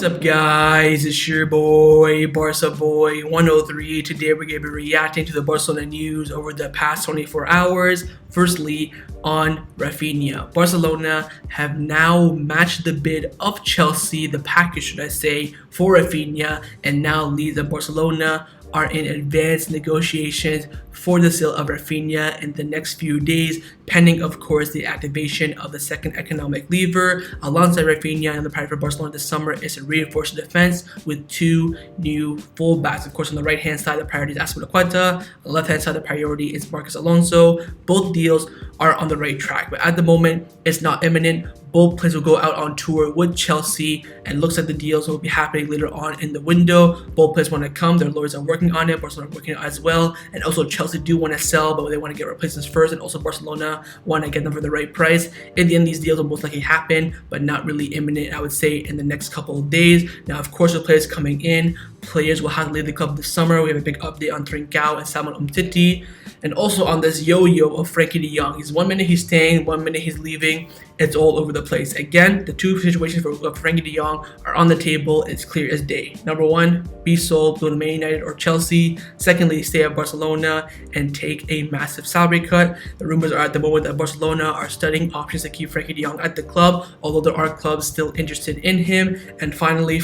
up, guys? It's your boy, Barca Boy 103. Today we're going to be reacting to the Barcelona news over the past 24 hours. Firstly, on Raphinha. Barcelona have now matched the bid of Chelsea, the package should I say, for Raphinha, and now Leeds and Barcelona are in advanced negotiations for the sale of Raphinha in the next few days, pending of course the activation of the second economic lever. Alongside Raphinha, and the priority for Barcelona this summer is to reinforce the defense with two new fullbacks. Of course, on the right hand side the priority is Azpilicueta, on the left hand side the priority is Marcos Alonso. Both deals are on the right track, but at the moment it's not imminent. Both players will go out on tour with Chelsea, and looks like the deals will be happening later on in the window. Both players want to come, their lawyers are working on it, Barcelona are working on it as well, and also Chelsea do want to sell, but they want to get replacements first, and also Barcelona want to get them for the right price. In the end, these deals will most likely happen, but not really imminent, I would say, in the next couple of days. Now, of course, with players coming in, players will have to leave the club this summer. We have a big update on Trincão and Umtiti, and also on this yo-yo of Frenkie de Jong. He's 1 minute he's staying, 1 minute he's leaving. It's all over the place. Again, the two situations for Frenkie de Jong are on the table. It's clear as day. Number one, be sold, go to Man United or Chelsea. Secondly, stay at Barcelona and take a massive salary cut. The rumors are at the moment that Barcelona are studying options to keep Frenkie de Jong at the club, although there are clubs still interested in him. And finally,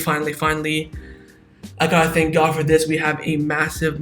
I gotta thank God for this. We have a massive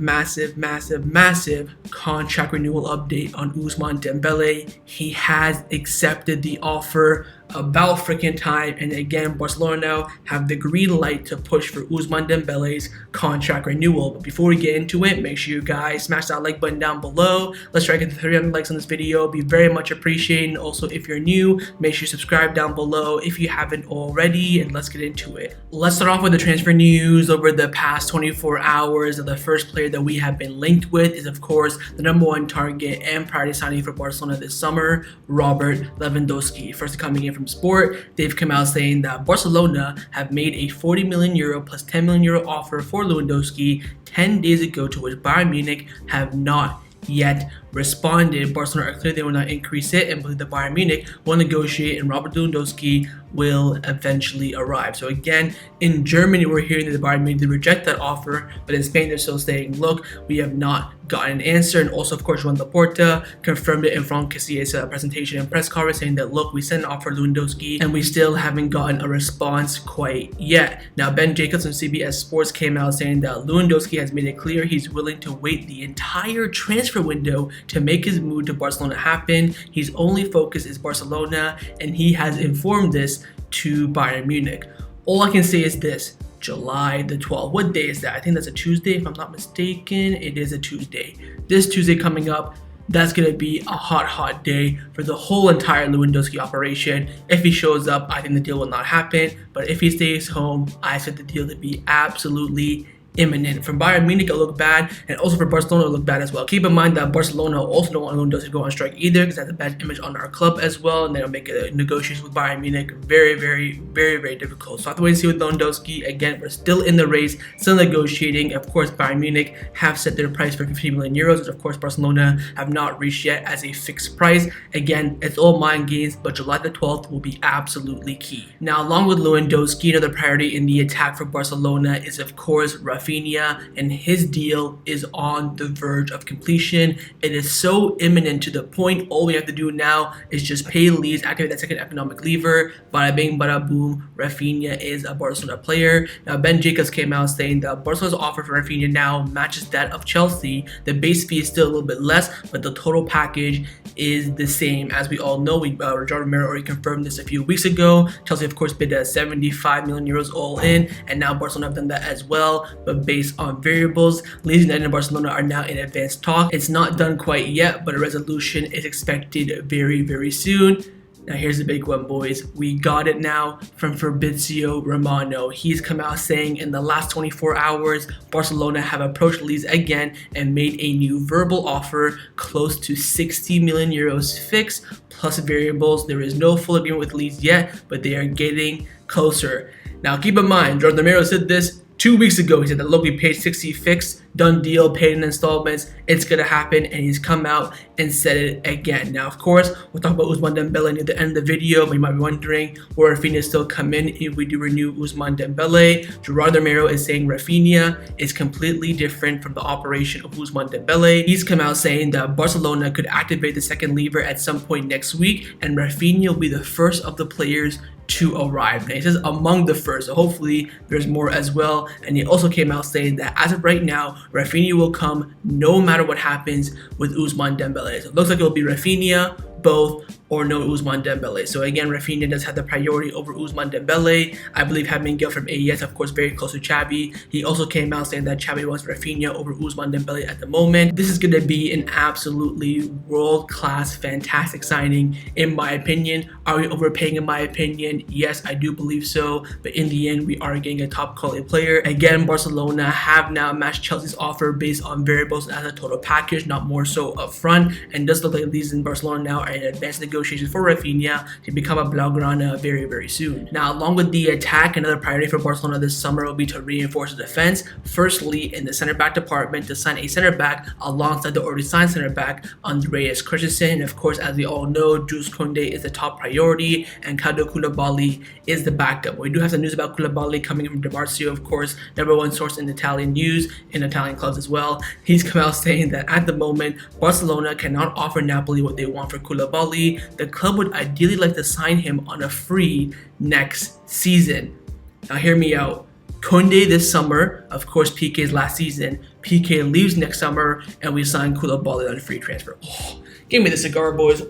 contract renewal update on Ousmane Dembele. He has accepted the offer about freaking time, and again, Barcelona now have the green light to push for Ousmane Dembele's contract renewal. But before we get into it, make sure you guys smash that like button down below. Let's try to get to 300 likes on this video. Be very much appreciated. And also, if you're new, make sure you subscribe down below if you haven't already, and let's get into it. Let's start off with the transfer news over the past 24 hours. The first player that we have been linked with is, of course, the #1 target and priority signing for Barcelona this summer, Robert Lewandowski. First coming in from Sport, they've come out saying that Barcelona have made a €40 million plus €10 million offer for Lewandowski 10 days ago, to which Bayern Munich have not yet responded. Barcelona are clear they will not increase it, and believe that Bayern Munich will negotiate, and Robert Lewandowski will eventually arrive. So again, in Germany, we're hearing that the Bayern Munich reject that offer, but in Spain, they're still saying, look, we have not gotten an answer. And also, of course, Juan Laporta confirmed it in Franck Cassier's presentation and press conference, saying that, look, we sent an offer to Lewandowski, and we still haven't gotten a response quite yet. Now, Ben Jacobs from CBS Sports came out saying that Lewandowski has made it clear he's willing to wait the entire transfer window to make his move to Barcelona happen. His only focus is Barcelona, and he has informed this to Bayern Munich. All I can say is this: July the 12th. What day is that? I think that's a Tuesday, if I'm not mistaken. It is a Tuesday. This Tuesday coming up, that's going to be a hot day for the whole entire Lewandowski operation. If he shows up, I think the deal will not happen. But if he stays home, I expect the deal to be absolutely imminent. From Bayern Munich, it'll look bad, and also for Barcelona, it'll look bad as well. Keep in mind that Barcelona also don't want Lewandowski to go on strike either, because that's a bad image on our club as well, and that'll make negotiations with Bayern Munich very difficult. So I have to wait and see with Lewandowski. Again, we're still in the race, still negotiating. Of course, Bayern Munich have set their price for €50 million, which of course Barcelona have not reached yet as a fixed price. Again, it's all mind games, but July the 12th will be absolutely key. Now, along with Lewandowski, another priority in the attack for Barcelona is, of course, Raphinha, and his deal is on the verge of completion. It is so imminent to the point all we have to do now is just pay Leeds, activate that second economic lever. Bada bing, bada boom, Raphinha is a Barcelona player. Now, Ben Jacobs came out saying that Barcelona's offer for Raphinha now matches that of Chelsea. The base fee is still a little bit less, but the total package is the same. As we all know, Roger Romero already confirmed this a few weeks ago. Chelsea, of course, bid at €75 million all in, and now Barcelona have done that as well, but based on variables. Leeds United and Barcelona are now in advanced talk. It's not done quite yet, but a resolution is expected very soon. Now here's the big one, boys. We got it now from Fabrizio Romano. He's come out saying in the last 24 hours, Barcelona have approached Leeds again and made a new verbal offer close to €60 million fixed plus variables. There is no full agreement with Leeds yet, but they are getting closer. Now keep in mind, Jordan Romero said this 2 weeks ago. He said that, look, we paid 60 fixed, done deal, paid in installments, it's gonna happen, and he's come out and said it again. Now, of course, we'll talk about Ousmane Dembele near the end of the video, but you might be wondering, will Raphinha still come in if we do renew Ousmane Dembele? Gerard Romero is saying Raphinha is completely different from the operation of Ousmane Dembele. He's come out saying that Barcelona could activate the second lever at some point next week, and Raphinha will be the first of the players to arrive. Now, he says among the first, so hopefully there's more as well. And he also came out saying that as of right now, Raphinha will come no matter what happens with Ousmane Dembele. So it looks like it will be Raphinha, both, or no Ousmane Dembele. So again, Raphinha does have the priority over Ousmane Dembele. I believe having Gil from AES, of course, very close to Xavi. He also came out saying that Xavi wants Raphinha over Ousmane Dembele at the moment. This is going to be an absolutely world-class, fantastic signing, in my opinion. Are we overpaying, in my opinion? Yes, I do believe so. But in the end, we are getting a top-quality player. Again, Barcelona have now matched Chelsea's offer based on variables as a total package, not more so upfront. And does look like Leeds and Barcelona now are in advanced negotiations for Raphinha to become a Blaugrana very, very soon. Now, along with the attack, another priority for Barcelona this summer will be to reinforce the defense. Firstly, in the center back department, to sign a center back alongside the already signed center back Andreas Christensen. And of course, as we all know, Jules Koundé is the top priority, and Kalidou Kouibaly is the backup. We do have some news about Koulibaly coming from Dimarzio, of course, #1 source in Italian news, in Italian clubs as well. He's come out saying that at the moment, Barcelona cannot offer Napoli what they want for Koulibaly. The club would ideally like to sign him on a free next season. Now hear me out. Koundé this summer, of course PK's last season. PK leaves next summer and we sign Koulibaly on a free transfer. Oh, give me the cigar, boys.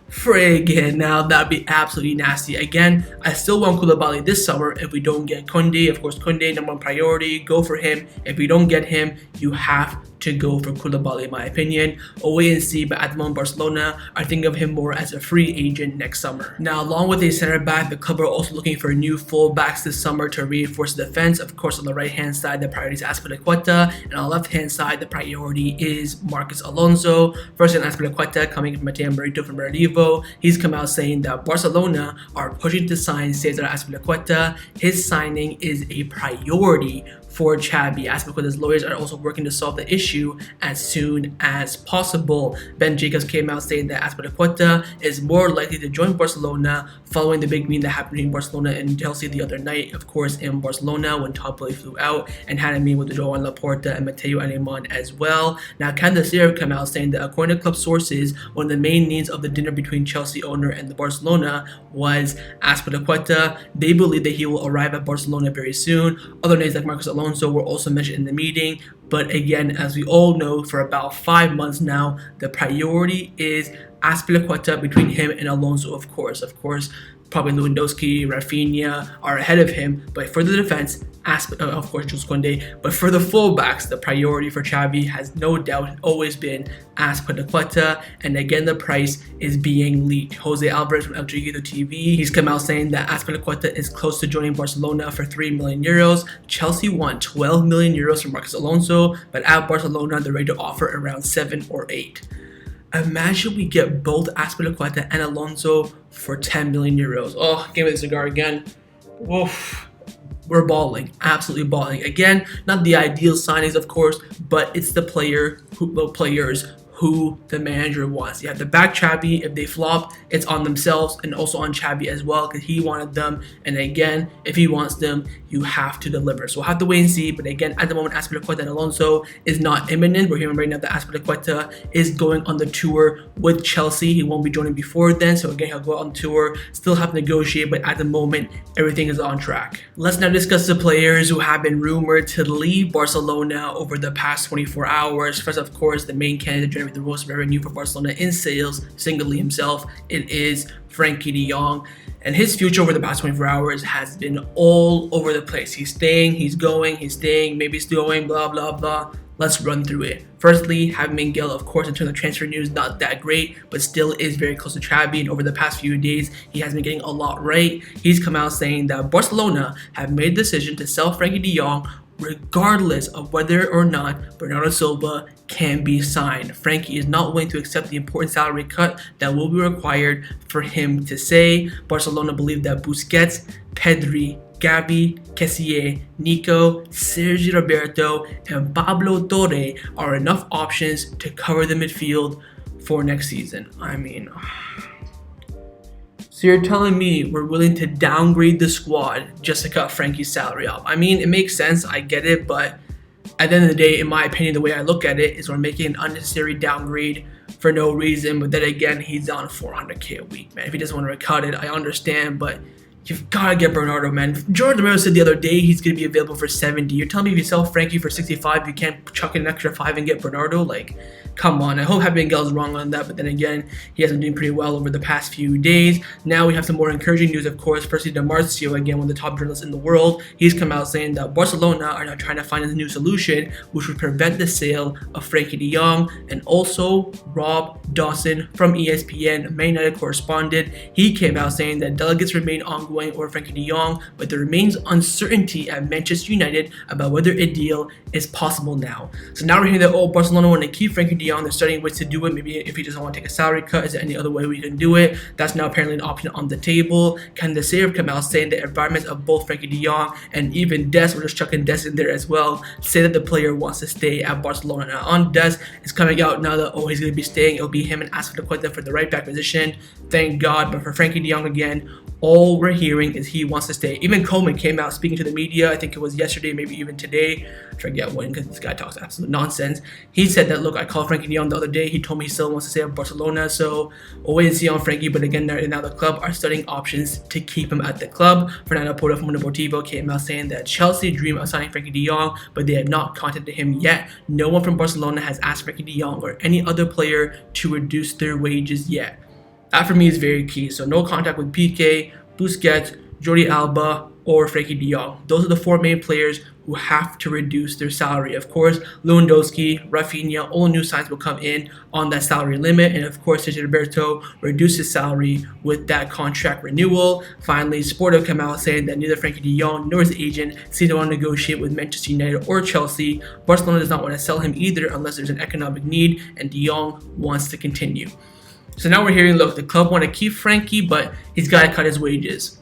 Friggin', now that'd be absolutely nasty. Again, I still want Koulibaly this summer if we don't get Koundé. Of course, Koundé, #1 priority, go for him. If we don't get him, you have to go for Koulibaly, in my opinion. I'll wait and see, but at the moment, Barcelona are thinking of him more as a free agent next summer. Now, along with a center back, the club are also looking for new fullbacks this summer to reinforce the defense. Of course, on the right-hand side, the priority is Azpilicueta, and on the left-hand side, the priority is Marcos Alonso. First, in Azpilicueta, coming from Mateo Merito from Revivo, he's come out saying that Barcelona are pushing to sign Cesar Azpilicueta. His signing is a priority for Xavi. Azpilicueta's lawyers are also working to solve the issue as soon as possible. Ben Jacobs came out saying that Azpilicueta is more likely to join Barcelona following the big meeting that happened between Barcelona and Chelsea the other night, of course, in Barcelona when Tom Brady flew out and had a meeting with Joan Laporta and Mateo Alemán as well. Now, Cesar came out saying that according to club sources, one of the main needs of the dinner between Chelsea owner and the Barcelona was Azpilicueta. They believe that he will arrive at Barcelona very soon. Other names like Marcos Alonso were also mentioned in the meeting, but again, as we all know, for about 5 months now, the priority is Azpilicueta between him and Alonso, of course. Probably Lewandowski, Raphinha are ahead of him, but for the defense, of course, Jules Koundé. But for the fullbacks, the priority for Xavi has no doubt always been Azpilicueta, and again, the price is being leaked. Jose Alvarez from El Chiquito TV, he's come out saying that Azpilicueta is close to joining Barcelona for 3 million euros. Chelsea want 12 million euros from Marcos Alonso, but at Barcelona, they're ready to offer around 7 or 8. Imagine we get both Azpilicueta and Alonso for 10 million euros. Oh, give me the cigar again. Woof. We're balling, absolutely balling. Again, not the ideal signings, of course, but it's the players who the manager wants. You have to back Xavi. If they flop, it's on themselves and also on Xavi as well because he wanted them. And again, if he wants them, you have to deliver. So we'll have to wait and see. But again, at the moment, Azpilicueta and Alonso is not imminent. We're hearing right now that Azpilicueta is going on the tour with Chelsea. He won't be joining before then. So again, he'll go on tour, still have to negotiate. But at the moment, everything is on track. Let's now discuss the players who have been rumored to leave Barcelona over the past 24 hours. First, of course, the main candidate with the most revenue for Barcelona in sales, singly himself, it is Frenkie de Jong. And his future over the past 24 hours has been all over the place. He's staying, he's going, he's staying, maybe he's going, blah, blah, blah. Let's run through it. Firstly, having Miguel, of course, in terms of transfer news, not that great, but still is very close to Xavi. And over the past few days, he has been getting a lot right. He's come out saying that Barcelona have made a decision to sell Frenkie de Jong regardless of whether or not Bernardo Silva can be signed. Frenkie is not willing to accept the important salary cut that will be required for him to stay. Barcelona believe that Busquets, Pedri, Gavi, Kessié, Nico, Sergi Roberto, and Pablo Torre are enough options to cover the midfield for next season. I mean, so you're telling me we're willing to downgrade the squad just to cut Frenkie's salary up? I mean, it makes sense, I get it, but at the end of the day, in my opinion, the way I look at it is we're making an unnecessary downgrade for no reason. But then again, he's on 400k a week, man. If he doesn't want to cut it, I understand, but you've got to get Bernardo, man. Jordan Romero said the other day he's going to be available for 70. You're telling me if you sell Frenkie for 65, you can't chuck in an extra 5 and get Bernardo? Like, come on. I hope Miguel's wrong on that, but then again, he has been doing pretty well over the past few days. Now we have some more encouraging news, of course. Firstly, DeMarcio, again, one of the top journalists in the world, he's come out saying that Barcelona are now trying to find a new solution which would prevent the sale of Frenkie de Jong. And also, Rob Dawson from ESPN, Man United correspondent, he came out saying that delegates remain ongoing over Frenkie de Jong, but there remains uncertainty at Manchester United about whether a deal is possible now. So now we're hearing that, Barcelona want to keep Frenkie de Jong. They're studying ways to do it. Maybe if he doesn't want to take a salary cut, is there any other way we can do it? That's now apparently an option on the table. Can the Cesar come out saying the environments of both Frenkie de Jong and even Des, we're just chucking Des in there as well, say that the player wants to stay at Barcelona. Now on Des, it's coming out now that he's going to be staying. It'll be him and Azpilicueta for the right back position. Thank God. But for Frenkie de Jong again, all we're hearing is he wants to stay. Even Coleman came out speaking to the media, I think it was yesterday, maybe even today. I forget when, because this guy talks absolute nonsense. He said that, look, I called Frenkie de Jong the other day. He told me he still wants to stay at Barcelona, so we'll wait and see on Frenkie. But again, now the club are studying options to keep him at the club. Fernando Porta from Deportivo came out saying that Chelsea dream of signing Frenkie de Jong, but they have not contacted him yet. No one from Barcelona has asked Frenkie de Jong or any other player to reduce their wages yet. That for me is very key. So no contact with Piqué, Busquets, Jordi Alba, or Frenkie de Jong. Those are the 4 main players who have to reduce their salary. Of course, Lewandowski, Raphinha, all new signs will come in on that salary limit. And of course, Cesar Roberto reduced his salary with that contract renewal. Finally, Sport have come out saying that neither Frenkie de Jong nor his agent seem to want to negotiate with Manchester United or Chelsea. Barcelona does not want to sell him either unless there's an economic need, and de Jong wants to continue. So now we're hearing, look, the club want to keep Frenkie, but he's got to cut his wages.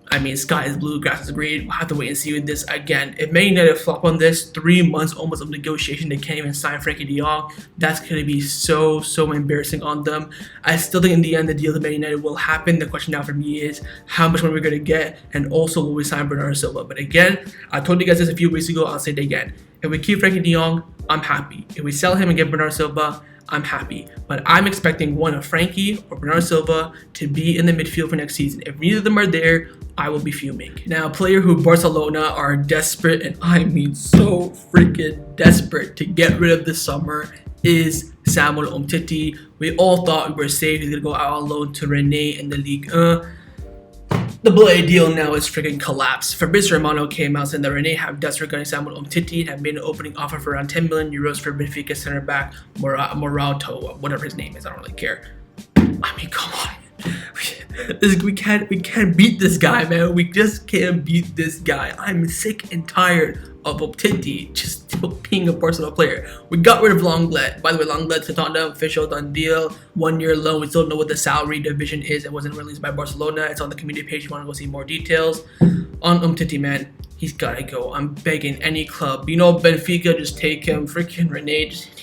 I mean, sky is blue, grass is green. We'll have to wait and see with this again. If Man United flop on this, 3 months almost of negotiation, they can't even sign Frenkie de Jong. That's going to be so embarrassing on them. I still think in the end, the deal to Man United will happen. The question now for me is, how much money we're going to get, and also will we sign Bernardo Silva? But again, I told you guys this a few weeks ago, I'll say it again. If we keep Frenkie de Jong, I'm happy. If we sell him and get Bernardo Silva, I'm happy. But I'm expecting one of Frenkie or Bernardo Silva to be in the midfield for next season. If neither of them are there, I will be fuming. Now, a player who Barcelona are desperate, and I mean so freaking desperate to get rid of this summer, is Samuel Umtiti. We all thought we were safe. He's going to go out on loan to Rennes in the Ligue 1. The Blade deal now is freaking collapsed. Fabrizio Romano came out saying that Rennes have debts regarding Samuel Umtiti and have made an opening offer for around 10 million euros for Benfica center back Morato, whatever his name is. I don't really care. I mean, come on. We can't beat this guy, man. We just can't beat this guy. I'm sick and tired of Umtiti just still being a Barcelona player. We got rid of Lenglet. By the way, Lenglet to Tottenham, official done deal. 1-year loan. We still know what the salary division is. It wasn't released by Barcelona. It's on the community page if you want to go see more details. On Umtiti, man, he's gotta go. I'm begging any club. You know, Benfica, just take him. Freaking Rennes, just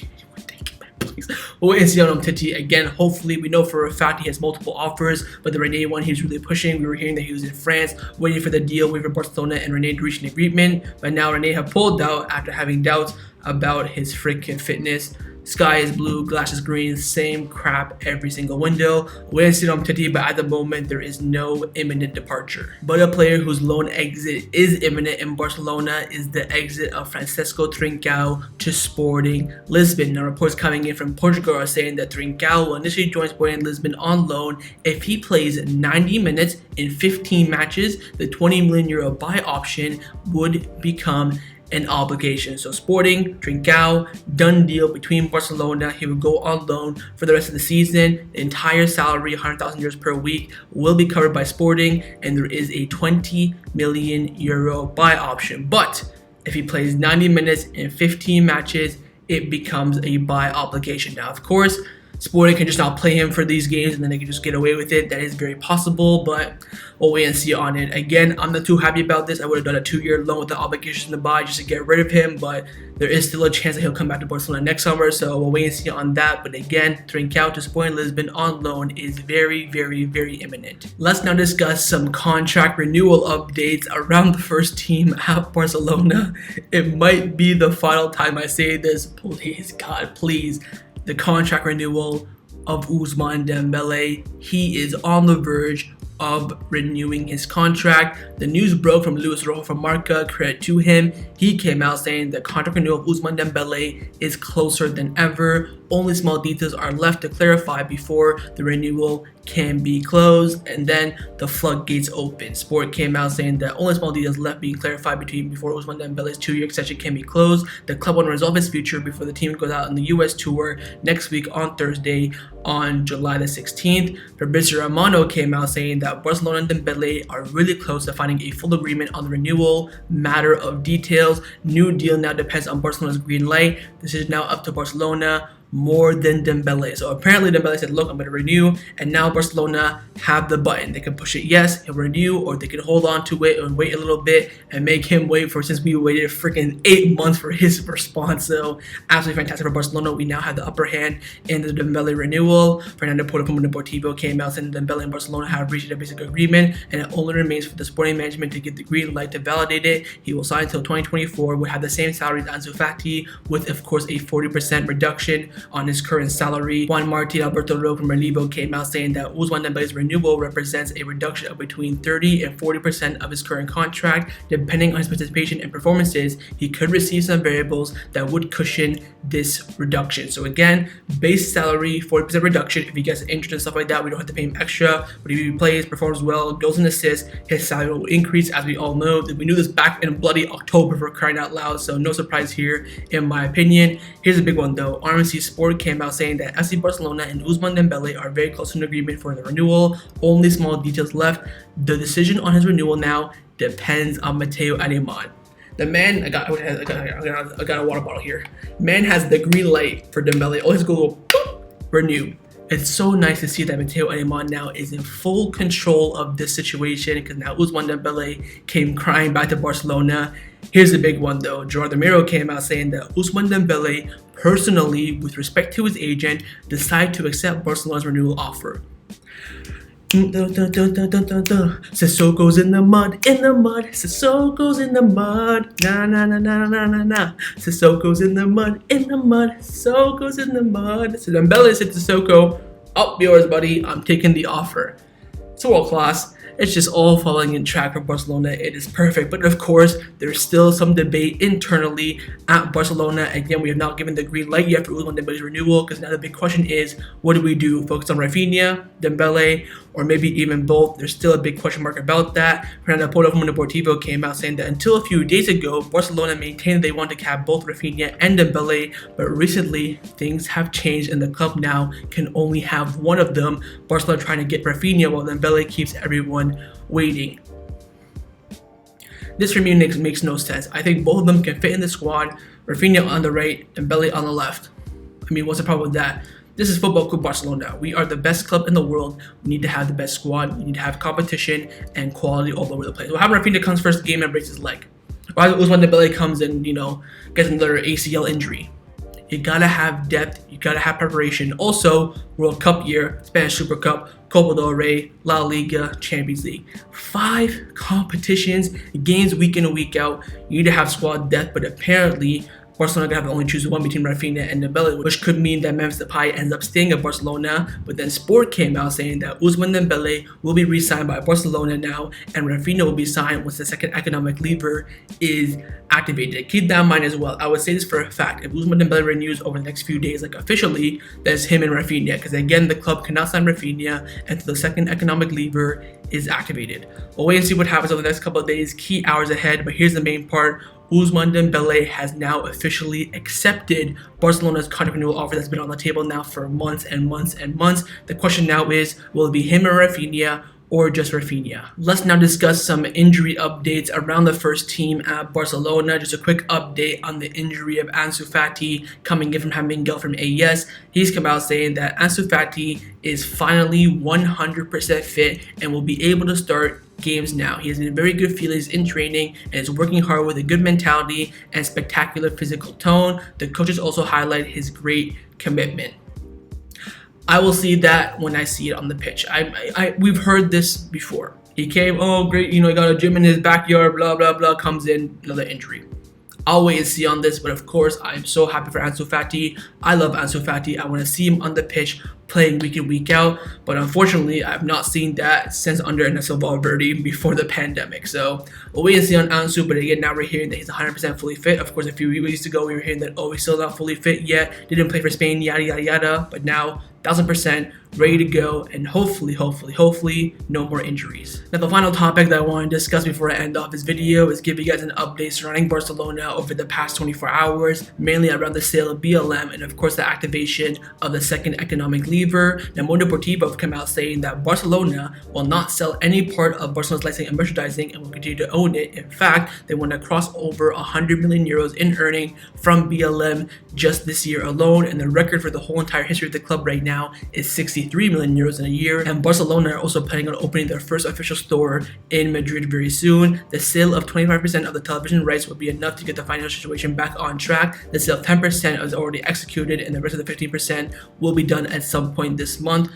take him, please. We'll wait and see on Umtiti again. Hopefully, we know for a fact he has multiple offers, but the Rennes one he's really pushing. We were hearing that he was in France, waiting for the deal, waiting for Barcelona and Rennes to reach an agreement. But now Rennes have pulled out after having doubts about his freaking fitness. Sky is blue, glass is green, same crap every single window. Wait and see on Umtiti, but at the moment there is no imminent departure. But a player whose loan exit is imminent in Barcelona is the exit of Francisco Trincão to Sporting Lisbon. Now reports coming in from Portugal are saying that Trincão will initially join Sporting Lisbon on loan if he plays 90 minutes in 15 matches. The 20 million euro buy option would become an obligation. So Sporting, Trincão, done deal between Barcelona. He will go on loan for the rest of the season. The entire salary, 100,000 euros per week, will be covered by Sporting, and there is a 20 million euro buy option. But if he plays 90 minutes in 15 matches, it becomes a buy obligation. Now, of course, Sporting can just not play him for these games and then they can just get away with it. That is very possible, but we'll wait and see on it. Again, I'm not too happy about this. I would have done a 2-year loan with the obligation to buy just to get rid of him, but there is still a chance that he'll come back to Barcelona next summer, so we'll wait and see on that. But again, Trincão to Sporting Lisbon on loan is very, very, very imminent. Let's now discuss some contract renewal updates around the first team at Barcelona. It might be the final time I say this. Please, God, please. The contract renewal of Ousmane Dembele. He is on the verge of renewing his contract. The news broke from Luis Rojo from Marca, credit to him. He came out saying the contract renewal of Ousmane Dembele is closer than ever. Only small details are left to clarify before the renewal can be closed, and then the floodgates open. Sport came out saying that only small details left being clarified before Ousmane Dembele's 2-year extension can be closed. The club will resolve his future before the team goes out on the US tour next week on Thursday on July the 16th. Fabrizio Romano came out saying that Barcelona and Dembele are really close to finding a full agreement on the renewal. Matter of details. New deal now depends on Barcelona's green light. This is now up to Barcelona more than Dembele. So apparently Dembele said, look, I'm going to renew, and now Barcelona have the button. They can push it yes, he'll renew, or they can hold on to it and wait a little bit and make him wait for, since we waited freaking 8 months for his response. So absolutely fantastic for Barcelona. We now have the upper hand in the Dembele renewal. Fernando Porto from Deportivo came out saying Dembele and Barcelona have reached a basic agreement, and it only remains for the sporting management to get the green light to validate it. He will sign until 2024, will have the same salary as Ansu Fati, with of course a 40% reduction on his current salary. Juan Martín Alberto Roque from Relevo came out saying that Ousmane Dembele's renewal represents a reduction of between 30 and 40% of his current contract. Depending on his participation and performances, he could receive some variables that would cushion this reduction. So again, base salary, 40% reduction. If he gets injured and stuff like that, we don't have to pay him extra. But if he plays, performs well, goes and assists, his salary will increase. As we all know, we knew this back in bloody October, for crying out loud. So no surprise here, in my opinion. Here's a big one though. RMC Sport came out saying that FC Barcelona and Ousmane Dembele are very close to an agreement for the renewal. Only small details left. The decision on his renewal now depends on Mateu Alemán. The man, I got a water bottle here. Man has the green light for Dembele. All his go boop, renew. It's so nice to see that Mateu Alemán now is in full control of this situation, because now Ousmane Dembele came crying back to Barcelona. Here's the big one though. Gerard Miro came out saying that Ousmane Dembele personally, with respect to his agent, decided to accept Barcelona's renewal offer. Sissoko's in the mud, Sissoko's in the mud, na na na na na na na. Sissoko's in the mud, Sissoko's in the mud. So Dembele said to Sissoko, up yours, buddy, I'm taking the offer. It's world class. It's just all falling in track for Barcelona. It is perfect. But of course, there's still some debate internally at Barcelona. Again, we have not given the green light yet for Ousmane Dembele's renewal, because now the big question is, what do we do? Focus on Raphinha, Dembele, or maybe even both? There's still a big question mark about that. Fernando Porto from Deportivo came out saying that until a few days ago, Barcelona maintained they want to cap both Raphinha and Dembele, but recently things have changed and the club now can only have one of them. Barcelona trying to get Raphinha while Dembele keeps everyone waiting. This for me makes no sense. I think both of them can fit in the squad. Raphinha on the right, Dembele on the left. I mean, what's the problem with that? This is Football Club Barcelona. We are the best club in the world. We need to have the best squad. We need to have competition and quality all over the place. What happens if Raphinha comes first game and breaks his leg? Or Ousmane Dembele comes and, gets another ACL injury? You gotta have depth. You gotta have preparation. Also, World Cup year, Spanish Super Cup, Copa del Rey, La Liga, Champions League. 5 competitions, games week in and week out. You need to have squad depth, but apparently Barcelona gonna have to only choose one between Raphinha and Dembele, which could mean that Memphis Depay ends up staying at Barcelona. But then Sport came out saying that Ousmane Dembele will be re-signed by Barcelona now, and Raphinha will be signed once the second economic lever is activated. Keep that in mind as well. I would say this for a fact: if Ousmane Dembele renews over the next few days, like officially, that's him and Raphinha. Because again, the club cannot sign Raphinha until the second economic lever is activated. We'll wait and see what happens over the next couple of days, key hours ahead. But here's the main part. Ousmane Dembele has now officially accepted Barcelona's contract renewal offer that's been on the table now for months and months and months. The question now is, will it be him or Raphinha, or just Raphinha. Let's now discuss some injury updates around the first team at Barcelona. Just a quick update on the injury of Ansu Fati coming in from having guilt from AES. He's come out saying that Ansu Fati is finally 100% fit and will be able to start games now. He is in a very good feel, he's in training and is working hard with a good mentality and spectacular physical tone. The coaches also highlight his great commitment. I will see that when I see it on the pitch. We've heard this before. He came, oh great, he got a gym in his backyard, blah blah blah, comes in, another injury. I'll wait and see on this, but of course, I'm so happy for Ansu Fati. I love Ansu Fati. I want to see him on the pitch playing week in, week out. But unfortunately, I've not seen that since under Ernesto Valverde before the pandemic. So we'll wait and see on Ansu. But again, now we're hearing that he's 100% fully fit. Of course, a few weeks ago, we were hearing that, oh, he's still not fully fit yet. Didn't play for Spain, yada, yada, yada. But now, 1000%, ready to go, and hopefully, no more injuries. Now, the final topic that I want to discuss before I end off this video is give you guys an update surrounding Barcelona over the past 24 hours, mainly around the sale of BLM and, of course, the activation of the second economic lever. Now, Mundo Deportivo have come out saying that Barcelona will not sell any part of Barcelona's licensing and merchandising and will continue to own it. In fact, they want to cross over 100 million euros in earning from BLM just this year alone, and the record for the whole entire history of the club right now is 63 million euros in a year. And Barcelona are also planning on opening their first official store in Madrid very soon. The sale of 25% of the television rights will be enough to get the financial situation back on track. The sale of 10% is already executed, and the rest of the 15% will be done at some point this month.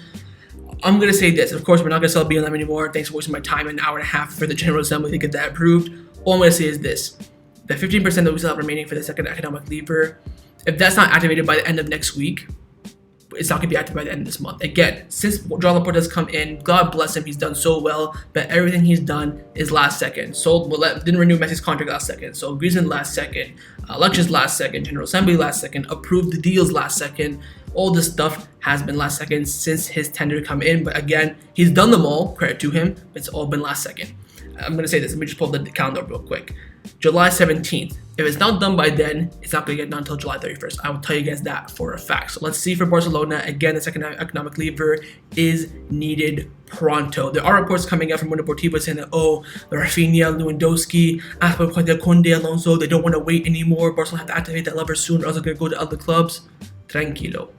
I'm going to say this, of course, we're not going to sell BLM anymore. Thanks for wasting my time, an hour and a half for the General Assembly to get that approved. All I'm going to say is this: the 15% that we still have remaining for the second economic lever, if that's not activated by the end of next week, it's not going to be active by the end of this month. Again, since João Laporta has come in, God bless him, he's done so well, but everything he's done is last second. Didn't renew Messi's contract last second, so Griezmann last second, elections last second, General Assembly last second, approved the deals last second. All this stuff has been last second since his tender come in, but again, he's done them all, credit to him, it's all been last second. I'm going to say this, let me just pull the calendar real quick. July 17th. If it's not done by then, it's not going to get done until July 31st. I will tell you guys that for a fact. So let's see for Barcelona. Again, the second economic lever is needed pronto. There are reports coming out from Mundo Deportivo saying that, oh, Raphinha, Lewandowski, Azpilicueta, Alonso, they don't want to wait anymore. Barcelona have to activate that lever soon or else they're going to go to other clubs. Tranquilo.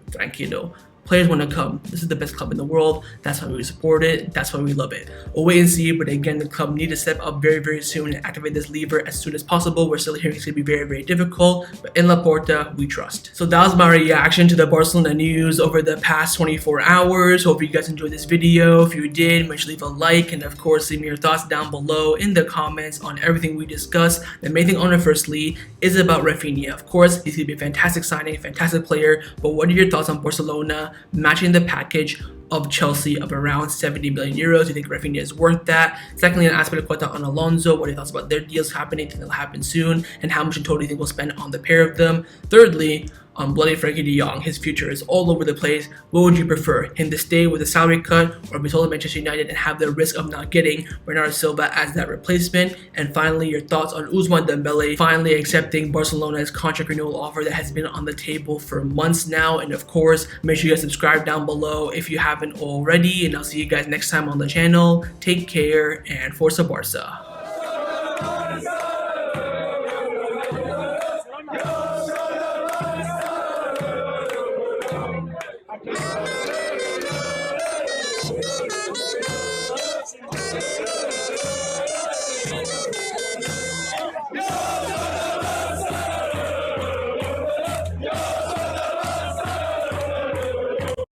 Players want to come. This is the best club in the world. That's why we support it. That's why we love it. We'll wait and see. But again, the club need to step up very, very soon and activate this lever as soon as possible. We're still hearing it's going to be very, very difficult. But in Laporta, we trust. So that was my reaction to the Barcelona news over the past 24 hours. Hope you guys enjoyed this video. If you did, make sure to leave a like. And of course, leave me your thoughts down below in the comments on everything we discussed. The main thing on it, firstly, is about Raphinha. Of course, he's going to be a fantastic signing, a fantastic player. But what are your thoughts on Barcelona matching the package of Chelsea of around 70 million euros? Do you think Raphinha is worth that? Secondly, on Azpilicueta on Alonso, what are your thoughts about their deals happening? Do you think they'll happen soon? And how much in total do you think we'll spend on the pair of them? Thirdly, on bloody Frenkie de Jong, his future is all over the place. What would you prefer? Him to stay with a salary cut or be sold to Manchester United and have the risk of not getting Bernardo Silva as that replacement? And finally, your thoughts on Ousmane Dembele finally accepting Barcelona's contract renewal offer that has been on the table for months now. And of course, make sure you guys subscribe down below if you haven't already. And I'll see you guys next time on the channel. Take care and Forza Barca.